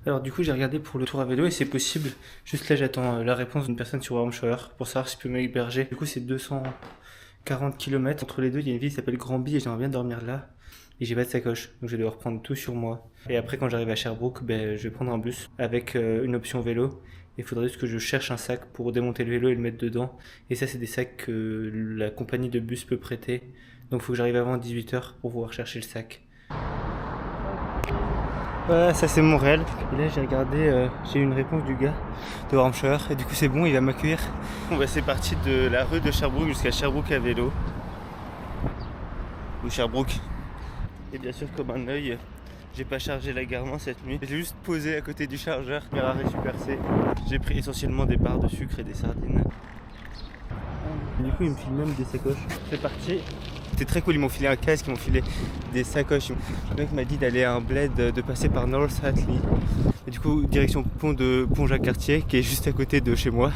Alors du coup j'ai regardé pour le tour à vélo et c'est possible. Juste là j'attends la réponse d'une personne sur Warm Shower pour savoir si je peux m'héberger. Du coup c'est 240 km entre les deux. Il y a une ville qui s'appelle Granby et j'aimerais bien dormir là. Et j'ai pas de sacoche, donc je vais devoir prendre tout sur moi. Et après quand j'arrive à Sherbrooke, je vais prendre un bus avec une option vélo. Il faudrait juste que je cherche un sac pour démonter le vélo et le mettre dedans. Et ça c'est des sacs que la compagnie de bus peut prêter. Donc il faut que j'arrive avant 18h pour pouvoir chercher le sac. Voilà, ça c'est Montréal. Et là j'ai regardé, j'ai eu une réponse du gars de Warm Shower et du coup c'est bon, il va m'accueillir. Bon c'est parti de la rue de Sherbrooke jusqu'à Sherbrooke à vélo. Ou Sherbrooke. Et bien sûr comme un œil, j'ai pas chargé la Garmin cette nuit. J'ai juste posé à côté du chargeur, Ferrari Super C. J'ai pris essentiellement des barres de sucre et des sardines. Du coup ils me filent même des sacoches. C'est parti. C'était très cool, ils m'ont filé un casque, ils m'ont filé des sacoches. Le mec m'a dit d'aller à un bled, de passer par North Hatley. Et du coup, direction pont Jacques-Cartier, qui est juste à côté de chez moi.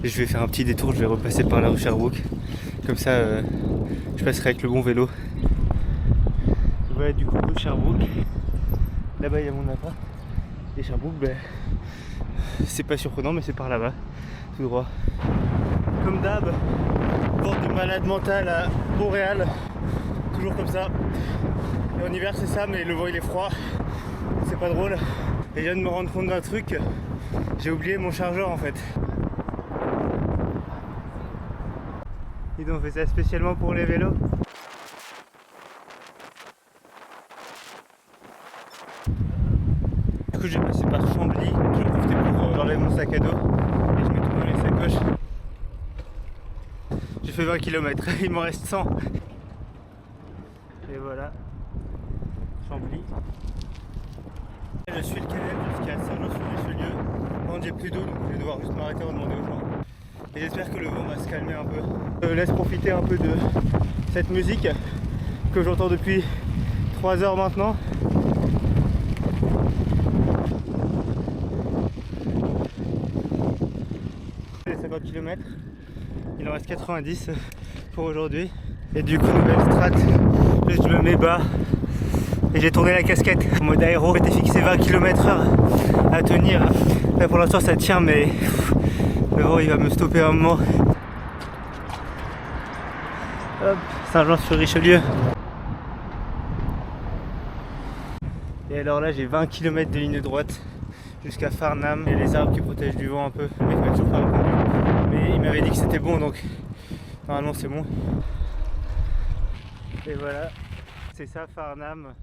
Et je vais faire un petit détour, je vais repasser par la rue Sherbrooke. Comme ça, je passerai avec le bon vélo. Voilà, du coup, rue Sherbrooke. Là-bas, il y a mon appart. Et Sherbrooke, c'est pas surprenant, mais c'est par là-bas, tout droit. Comme d'hab. Bande de malade mental à Montréal, toujours comme ça. Et en hiver c'est ça, mais le vent il est froid, c'est pas drôle. Et je viens de me rendre compte d'un truc, j'ai oublié mon chargeur en fait. Ils ont fait ça spécialement pour les vélos. Du coup j'ai passé par Chambly, j'ai profité pour enlever mon sac à dos et je mets tout dans les sacoches. J'ai fait 20 km, il m'en reste 100. Et voilà, Chambly. Je suis le canal jusqu'à Saint-Jean-sur-Richelieu. Par contre j'ai plus d'eau donc je vais devoir juste m'arrêter en demander aux gens. Et j'espère que le vent va se calmer un peu. Je laisse profiter un peu de cette musique que j'entends depuis 3 heures maintenant. Les 50 km. Il en reste 90 pour aujourd'hui. Et du coup, nouvelle strat. Je me mets bas et j'ai tourné la casquette en mode aéro. J'étais fixé 20 km/h à tenir. Là pour l'instant ça tient, mais le vent il va me stopper un moment. Hop, Saint-Jean-sur-Richelieu. Et alors là j'ai 20 km de ligne droite jusqu'à Farnham. Il y a les arbres qui protègent du vent un peu. Le mec m'a toujours pas répondu. Mais il m'avait dit que c'était bon, donc normalement c'est bon. Et voilà, c'est ça Farnham.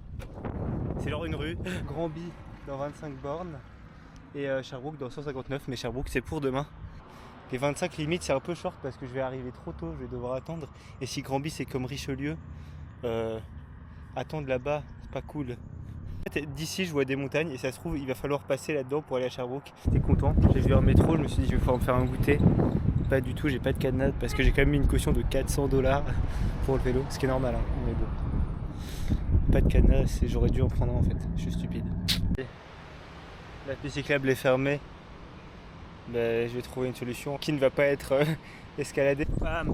C'est genre une rue. Granby dans 25 bornes et Sherbrooke dans 159. Mais Sherbrooke c'est pour demain. Les 25 limites c'est un peu short parce que je vais arriver trop tôt, je vais devoir attendre. Et si Granby c'est comme Richelieu, attendre là-bas c'est pas cool. D'ici je vois des montagnes et ça se trouve il va falloir passer là-dedans pour aller à Sherbrooke. J'étais content, j'ai vu un métro, je me suis dit je vais pouvoir me faire un goûter. Pas du tout, j'ai pas de cadenas parce que j'ai quand même mis une caution de 400$ pour le vélo, ce qui est normal hein, mais bon. Pas de cadenas et j'aurais dû en prendre un en fait, je suis stupide. La piste cyclable est fermée, je vais trouver une solution qui ne va pas être escaladée. Bam.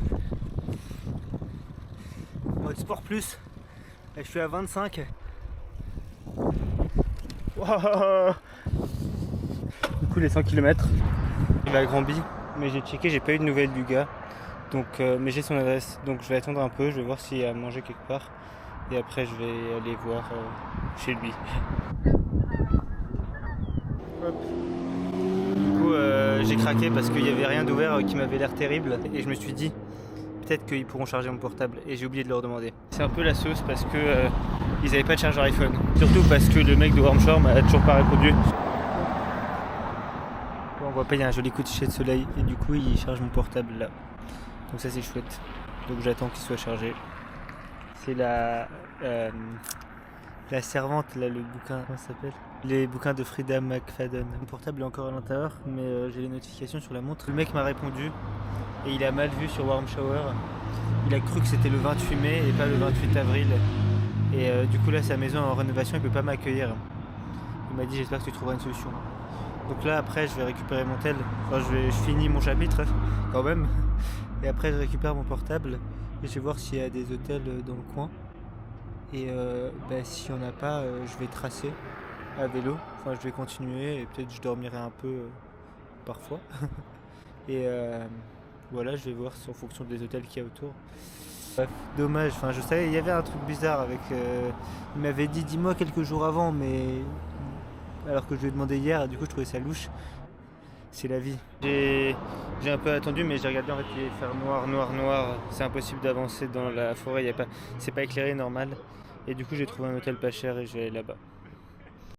Mode sport plus, là, je suis à 25. Wow. Du coup les 100 km, il va à Granby, mais j'ai checké, j'ai pas eu de nouvelles du gars, donc, mais j'ai son adresse, donc je vais attendre un peu, je vais voir s'il y a à manger quelque part, et après je vais aller voir chez lui. Hop. Du coup j'ai craqué parce qu'il n'y avait rien d'ouvert qui m'avait l'air terrible, et je me suis dit peut-être qu'ils pourront charger mon portable, et j'ai oublié de leur demander. C'est un peu la sauce parce que ils n'avaient pas de chargeur iPhone, surtout parce que le mec de Warm Shower m'a toujours pas répondu. On voit pas, il y a un joli coup de coucher de soleil et du coup il charge mon portable là. Donc ça c'est chouette. Donc j'attends qu'il soit chargé. C'est la servante là, le bouquin, comment ça s'appelle ? Les bouquins de Frida McFadden. Mon portable est encore à l'intérieur, mais j'ai les notifications sur la montre. Le mec m'a répondu et il a mal vu sur Warm Shower. Il a cru que c'était le 28 mai et pas le 28 avril. Et du coup là sa maison est en rénovation, il peut pas m'accueillir. Il m'a dit j'espère que tu trouveras une solution. Donc là après je vais récupérer mon tel, enfin je finis mon chapitre quand même, et après je récupère mon portable et je vais voir s'il y a des hôtels dans le coin Et s'il n'y en a pas, je vais tracer à vélo. Enfin, je vais continuer et peut-être je dormirai un peu parfois. Et voilà, je vais voir en fonction des hôtels qu'il y a autour. Bref, dommage, enfin je savais, il y avait un truc bizarre avec... il m'avait dit dis-moi quelques jours avant, mais... Alors que je lui ai demandé hier, et du coup je trouvais ça louche. C'est la vie. J'ai un peu attendu, mais j'ai regardé, en fait il est faire noir. C'est impossible d'avancer dans la forêt, c'est pas éclairé normal. Et du coup j'ai trouvé un hôtel pas cher et je vais aller là-bas.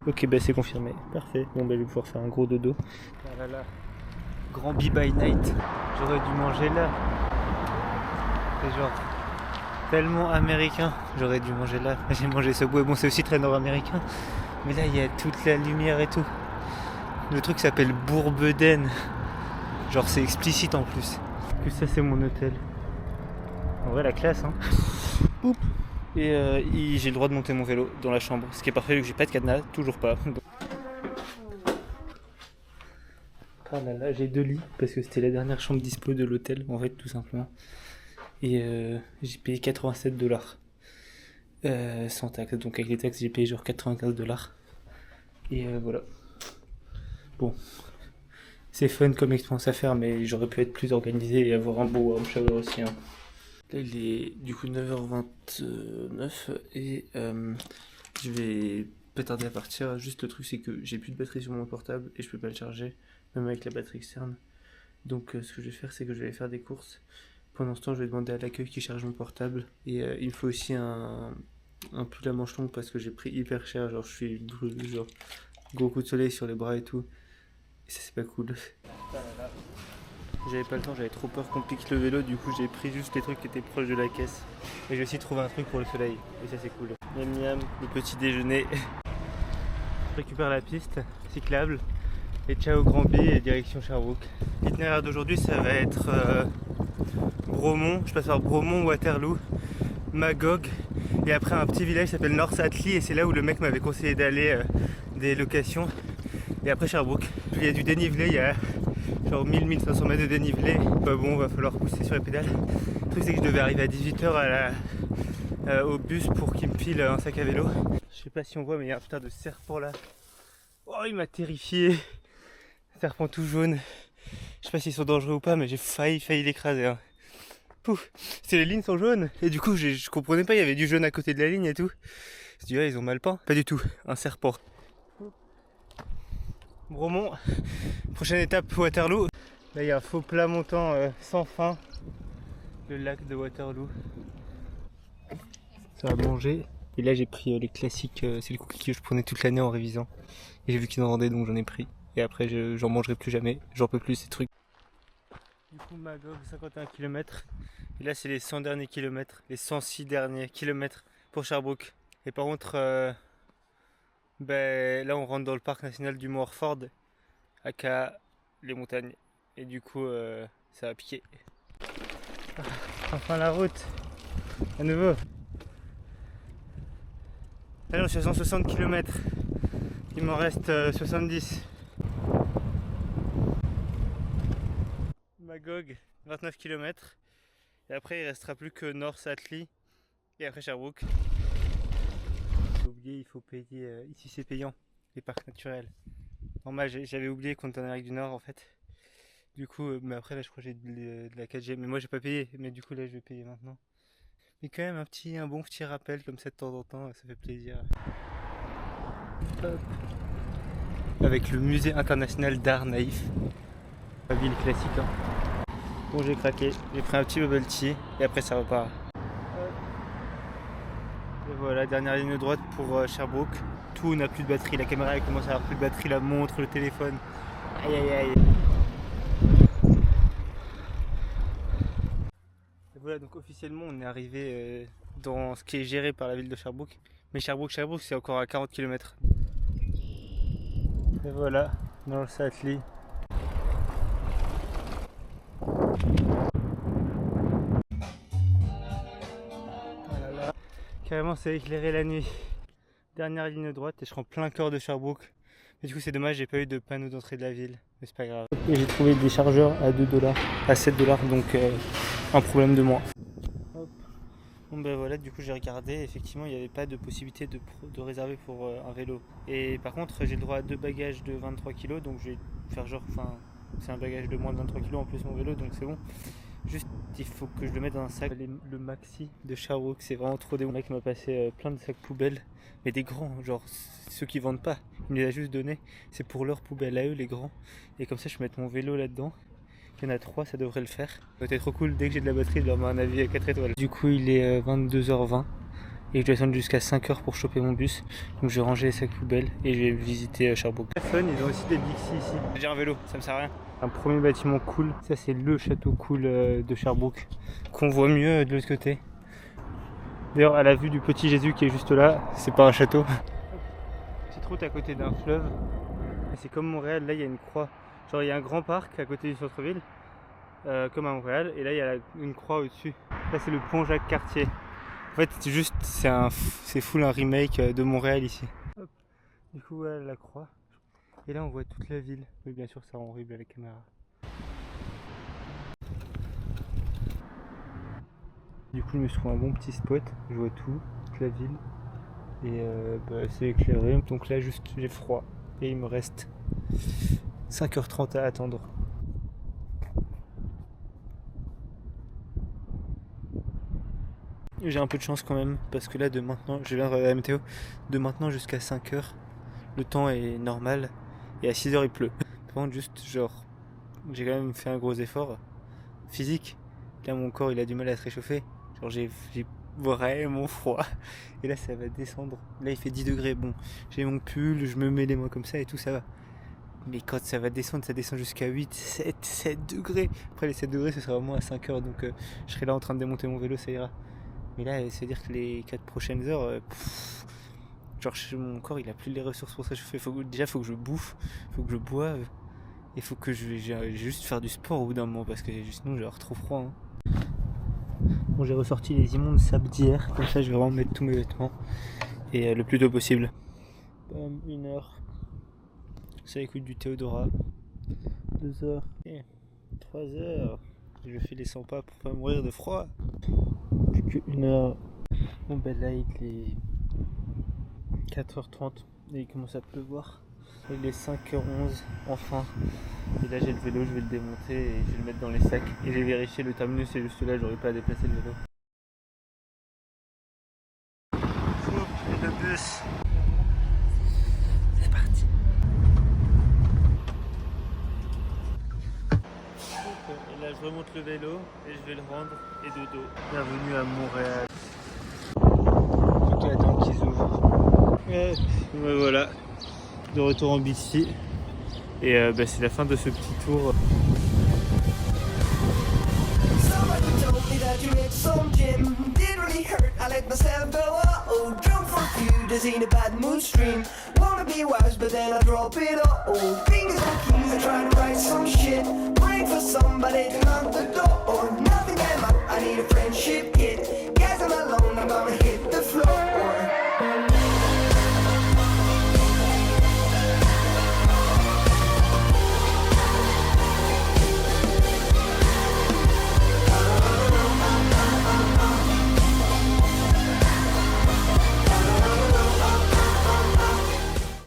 Ok, c'est confirmé, parfait. Bon je vais pouvoir faire un gros dodo. Ah là là, Grand Bee by Night. J'aurais dû manger là. C'est genre tellement américain, j'aurais dû manger là. J'ai mangé Subway, bon c'est aussi très nord-américain, mais là il y a toute la lumière et tout. Le truc s'appelle Bourbeden, genre c'est explicite en plus. Que ça c'est mon hôtel. En vrai la classe hein. Oup. Et j'ai le droit de monter mon vélo dans la chambre, ce qui est parfait vu que j'ai pas de cadenas, toujours pas. Ah là là, j'ai 2 lits parce que c'était la dernière chambre dispo de l'hôtel en fait tout simplement. Et j'ai payé $87 sans taxes, donc avec les taxes j'ai payé genre $95. Et voilà. Bon, c'est fun comme expérience à faire, mais j'aurais pu être plus organisé et avoir un beau warm shower aussi. Hein. Là il est du coup 9h29 et je vais pas tarder à partir. Juste le truc c'est que j'ai plus de batterie sur mon portable et je peux pas le charger, même avec la batterie externe. Donc ce que je vais faire c'est que je vais aller faire des courses. Pendant ce temps, je vais demander à l'accueil qui charge mon portable. Et il me faut aussi un pull à manches longues parce que j'ai pris hyper cher. Genre, je suis brûlé, genre, gros coup de soleil sur les bras et tout. Et ça, c'est pas cool. J'avais pas le temps, j'avais trop peur qu'on pique le vélo. Du coup, j'ai pris juste les trucs qui étaient proches de la caisse. Et j'ai aussi trouvé un truc pour le soleil. Et ça, c'est cool. Miam miam, le petit déjeuner. Je récupère la piste cyclable. Et ciao Grand Bee et direction Sherbrooke. L'itinéraire d'aujourd'hui, ça va être... Bromont, je passe par Bromont, Waterloo, Magog et après un petit village qui s'appelle North Atlee et c'est là où le mec m'avait conseillé d'aller des locations et après Sherbrooke. Il y a du dénivelé, il y a genre 1000-1500 mètres de dénivelé. Bon, va falloir pousser sur les pédales. Le truc c'est que je devais arriver à 18h au bus pour qu'il me file un sac à vélo. Je sais pas si on voit mais il y a un putain de serpent là. Oh il m'a terrifié. Serpent tout jaune. Je sais pas s'ils sont dangereux ou pas mais j'ai failli l'écraser. Hein. Les lignes sont jaunes et du coup je comprenais pas, il y avait du jaune à côté de la ligne et tout. Je me dis ils ont mal peint. Pas du tout, un serpent. Bromont, prochaine étape Waterloo. Là il y a un faux plat montant sans fin. Le lac de Waterloo. Ça va manger. Et là j'ai pris les classiques, c'est le cookie que je prenais toute l'année en révisant. Et j'ai vu qu'ils en vendaient donc j'en ai pris. Et après j'en mangerai plus jamais, j'en peux plus ces trucs. Du coup Magog 51 km. Et là c'est les 100 derniers kilomètres, les 106 derniers kilomètres pour Sherbrooke. Et par contre, là on rentre dans le parc national du Mont Orford, aka les montagnes. Et du coup ça va piquer. Enfin la route, à nouveau. Là je suis à 160 km, il m'en reste 70. Magog, 29 km. Et après, il restera plus que North Atlee et après Sherbrooke. J'ai oublié, il faut payer. Ici, c'est payant, les parcs naturels. Normal, j'avais oublié qu'on était en Amérique du Nord en fait. Du coup, mais après, là, je crois que j'ai de la 4G. Mais moi, j'ai pas payé. Mais du coup, là, je vais payer maintenant. Mais quand même, un bon petit rappel comme ça de temps en temps, ça fait plaisir. Hop. Avec le musée international d'art naïf. La ville classique, hein. Bon j'ai craqué, j'ai pris un petit bubble tea et après ça repart. Et voilà, dernière ligne droite pour Sherbrooke. Tout n'a plus de batterie, la caméra elle commence à avoir plus de batterie, la montre, le téléphone. Aïe aïe aïe. Et voilà, donc officiellement on est arrivé dans ce qui est géré par la ville de Sherbrooke. Mais Sherbrooke c'est encore à 40 km. Et voilà, North Atlee. Carrément c'est éclairé la nuit. Dernière ligne droite et je serai en plein cœur de Sherbrooke. Mais du coup c'est dommage, j'ai pas eu de panneau d'entrée de la ville. Mais c'est pas grave. Et j'ai trouvé des chargeurs à $2, à $7, donc un problème de moins. Hop. Bon ben voilà, du coup j'ai regardé, effectivement il n'y avait pas de possibilité de réserver pour un vélo. Et par contre j'ai le droit à 2 bagages de 23 kg, donc je vais faire genre, enfin c'est un bagage de moins de 23 kg en plus mon vélo, donc c'est bon. Juste il faut que je le mette dans un sac. Le maxi de Sherbrooke, c'est vraiment trop des bons. Le mec m'a passé plein de sacs poubelles, mais des grands, genre ceux qui vendent pas. Il me les a juste donnés, c'est pour leurs poubelles à eux les grands. Et comme ça je peux mettre mon vélo là-dedans. Il y en a 3, ça devrait le faire. Ça va être trop cool, dès que j'ai de la batterie, je leur mets un avis à 4 étoiles. Du coup, il est 22h20 et je dois attendre jusqu'à 5h pour choper mon bus. Donc je vais ranger les sacs poubelles et je vais visiter Sherbrooke. Fun, ils ont aussi des Bixi ici. J'ai un vélo, ça me sert à rien. Un premier bâtiment cool, ça c'est le château cool de Sherbrooke, qu'on voit mieux de l'autre côté. D'ailleurs, à la vue du petit Jésus qui est juste là, c'est pas un château. Cette route à côté d'un fleuve. C'est comme Montréal, là il y a une croix. Genre il y a un grand parc à côté du centre-ville, comme à Montréal, et là il y a une croix au-dessus. Là c'est le pont Jacques-Cartier. En fait c'est juste, c'est full un remake de Montréal ici. Hop. Du coup voilà la croix. Et là on voit toute la ville. Mais bien sûr ça rend horrible à la caméra. Du coup je me suis trouvé un bon petit spot, je vois tout, toute la ville. Et c'est éclairé, donc là juste j'ai froid. Et il me reste 5h30 à attendre. J'ai un peu de chance quand même, parce que là de maintenant, je viens de regarder la météo, de maintenant jusqu'à 5h, le temps est normal, et à 6h il pleut. Par contre juste genre, j'ai quand même fait un gros effort physique. Là mon corps il a du mal à se réchauffer, genre j'ai vraiment froid, et là ça va descendre. Là il fait 10 degrés, bon j'ai mon pull, je me mets les mains comme ça et tout, ça va. Mais quand ça va descendre, ça descend jusqu'à 8, 7 degrés. Après les 7 degrés ce sera vraiment à 5h, donc je serai là en train de démonter mon vélo, ça ira. Mais là ça veut dire que les 4 prochaines heures, genre mon corps il a plus les ressources pour ça. Déjà faut que je bouffe, faut que je boive, et faut que je vais juste faire du sport au bout d'un moment, parce que sinon je vais avoir trop froid, hein. Bon, j'ai ressorti les immondes sables d'hier, comme ça je vais vraiment mettre tous mes vêtements, et le plus tôt possible. 1h, ça écoute du Théodora. 2h, 3h, je fais les 100 pas pour pas mourir de froid. Plus que 1h. Bon ben là il est 4h30 et il commence à pleuvoir. Il est 5h11 enfin. Et là j'ai le vélo, je vais le démonter et je vais le mettre dans les sacs. Et j'ai vérifié le terminus, c'est juste là, j'aurais pas à déplacer le vélo. Le bus. C'est parti. Et là je remonte le vélo et je vais le rendre et dodo. Bienvenue à Montréal. Tout attend qu'ils ouvrent. Et voilà, de retour en BC. Et c'est la fin de ce petit tour.